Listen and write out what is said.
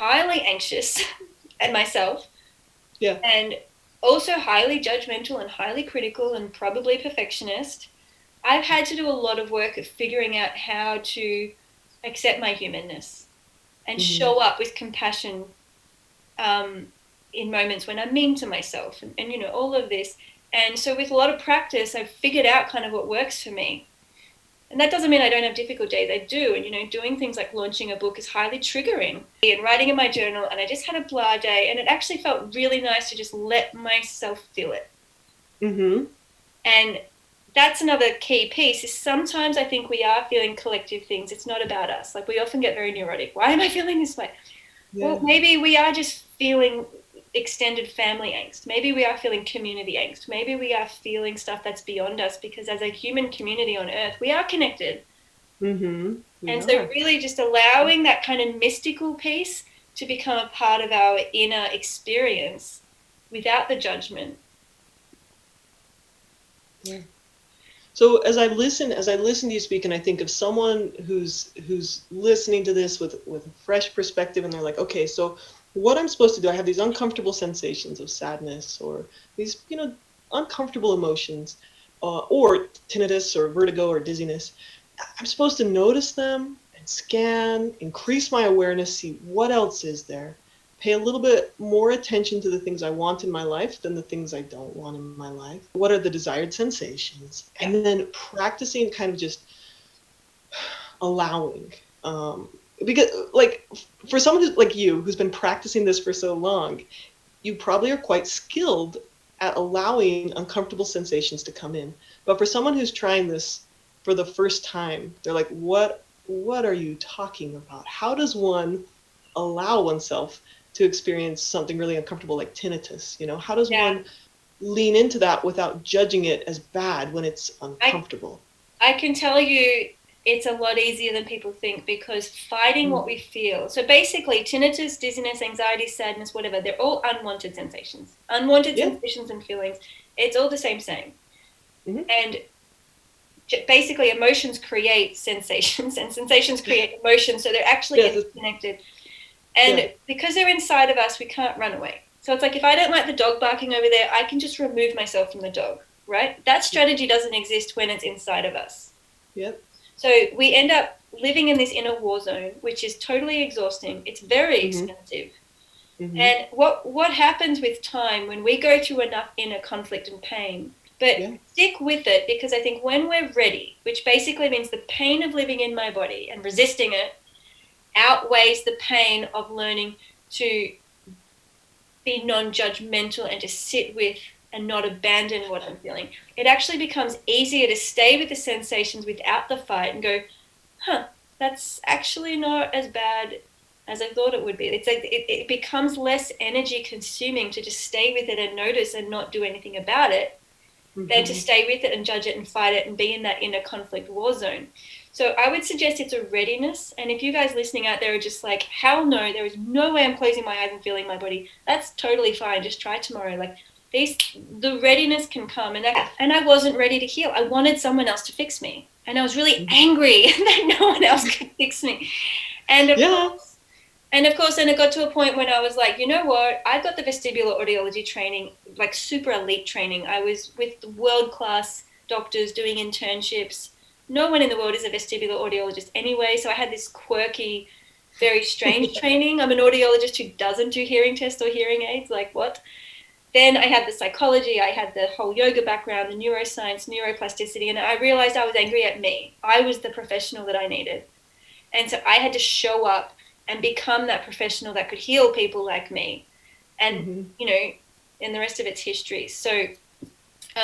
highly anxious at myself. Yeah. And also highly judgmental and highly critical and probably perfectionist. I've had to do a lot of work of figuring out how to accept my humanness and Mm-hmm. show up with compassion um, in moments when I'm mean to myself and, you know, all of this. And so with a lot of practice, I've figured out kind of what works for me. And that doesn't mean I don't have difficult days. I do. And, you know, doing things like launching a book is highly triggering. And writing in my journal, and I just had a blah day. And it actually felt really nice to just let myself feel it. Mm-hmm. And that's another key piece is sometimes I think we are feeling collective things. It's not about us. Like we often get very neurotic. Why am I feeling this way? Yeah. Well, maybe we are just feeling extended family angst. Maybe we are feeling community angst. Maybe we are feeling stuff that's beyond us because as a human community on earth, we are connected. Mm-hmm. We And so are. really just allowing that kind of mystical piece to become a part of our inner experience without the judgment. Yeah. So as I listen to you speak, and I think of someone who's listening to this with a fresh perspective, and they're like, okay, so what I'm supposed to do? I have these uncomfortable sensations of sadness, or these uncomfortable emotions, or tinnitus, or vertigo, or dizziness. I'm supposed to notice them and scan, increase my awareness, see what else is there, pay a little bit more attention to the things I want in my life than the things I don't want in my life. What are the desired sensations? Yeah. And then practicing kind of just allowing. Because, like, for someone who's like you, who's been practicing this for so long, you probably are quite skilled at allowing uncomfortable sensations to come in. But for someone who's trying this for the first time, they're like, what are you talking about? How does one allow oneself to experience something really uncomfortable like tinnitus? How does Yeah. one lean into that without judging it as bad when it's I uncomfortable? I can tell you it's a lot easier than people think because fighting Mm. what we feel. So basically, tinnitus, dizziness, anxiety, sadness, whatever, they're all unwanted sensations. Unwanted Yeah. sensations and feelings. It's all the same saying. Hmm. And basically, emotions create sensations and sensations create emotions. So they're actually Yes. interconnected. Yeah. And because they're inside of us, we can't run away. So it's like if I don't like the dog barking over there, I can just remove myself from the dog, right? That strategy doesn't exist when it's inside of us. Yep. So we end up living in this inner war zone, which is totally exhausting. It's very Hmm. expensive. Hmm. And what happens with time when we go through enough inner conflict and pain? But Yeah. stick with it because I think when we're ready, which basically means the pain of living in my body and resisting it outweighs the pain of learning to be non-judgmental and to sit with and not abandon what I'm feeling. It actually becomes easier to stay with the sensations without the fight and go, huh, that's actually not as bad as I thought it would be. It's like it becomes less energy consuming to just stay with it and notice and not do anything about it than to Hmm. stay with it and judge it and fight it and be in that inner conflict war zone. So I would suggest it's a readiness. And if you guys listening out there are just like, hell no, there is no way I'm closing my eyes and feeling my body, that's totally fine. Just try tomorrow. Like the readiness can come. And I wasn't ready to heal. I wanted someone else to fix me. And I was really Hmm. angry that no one else could fix me. And of Yeah. course, then it got to a point when I was like, you know what? I got the vestibular audiology training, like super elite training. I was with world class doctors doing internships. No one in the world is a vestibular audiologist anyway. So I had this quirky, very strange training. I'm an audiologist who doesn't do hearing tests or hearing aids. Like, what? Then I had the psychology, I had the whole yoga background, the neuroscience, neuroplasticity, and I realized I was angry at me. I was the professional that I needed. And so I had to show up and become that professional that could heal people like me. And, Hmm. you know, and the rest of it's history. So